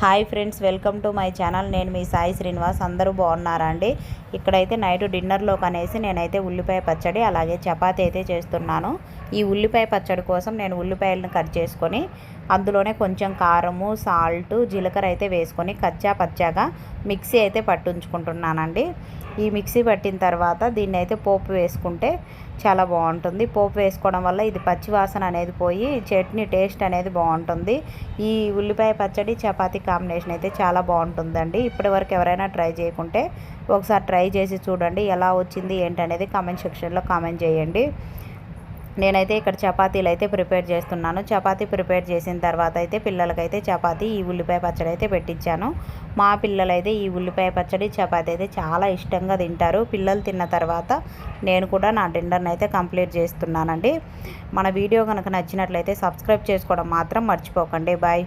Hi friends, welcome to my channel. నేను మీ సాయి శ్రీనివాస్. అందరూ బాగున్నారా అండి? ఇక్కడైతే నైట్ డిన్నర్లోకి అనేసి నేనైతే ఉల్లిపాయ పచ్చడి అలాగే చపాతీ అయితే చేస్తున్నాను. ఈ ఉల్లిపాయ పచ్చడి కోసం నేను ఉల్లిపాయలను కట్ చేసుకొని అందులోనే కొంచెం కారము, సాల్ట్, జీలకర్ర అయితే వేసుకొని కచ్చా పచ్చాగా మిక్సీ అయితే పట్టించుకుంటున్నానండి. ఈ మిక్సీ పట్టిన తర్వాత దీన్ని అయితే పోపు వేసుకుంటే చాలా బాగుంటుంది. పోపు వేసుకోవడం వల్ల ఇది పచ్చి వాసన అనేది పోయి చట్నీ టేస్ట్ అనేది బాగుంటుంది. ఈ ఉల్లిపాయ పచ్చడి చపాతీ కాంబినేషన్ అయితే చాలా బాగుంటుందండి. ఇప్పటివరకు ఎవరైనా ట్రై చేయకుంటే ఒకసారి ట్రై చేసి చూడండి. ఎలా వచ్చింది ఏంటనేది కామెంట్ సెక్షన్లో కామెంట్ చేయండి. నేనైతే ఇక్కడ చపాతీలు అయితే ప్రిపేర్ చేస్తున్నాను. చపాతీ ప్రిపేర్ చేసిన తర్వాత అయితే పిల్లలకైతే చపాతీ ఈ ఉల్లిపాయ పచ్చడి అయితే పెట్టించాను. మా పిల్లలైతే ఈ ఉల్లిపాయ పచ్చడి చపాతీ అయితే చాలా ఇష్టంగా తింటారు. పిల్లలు తిన్న తర్వాత నేను కూడా నా డిన్నర్ని అయితే కంప్లీట్ చేస్తున్నానండి. మన వీడియో కనుక నచ్చినట్లయితే సబ్స్క్రైబ్ చేసుకోవడం మాత్రం మర్చిపోకండి. బాయ్.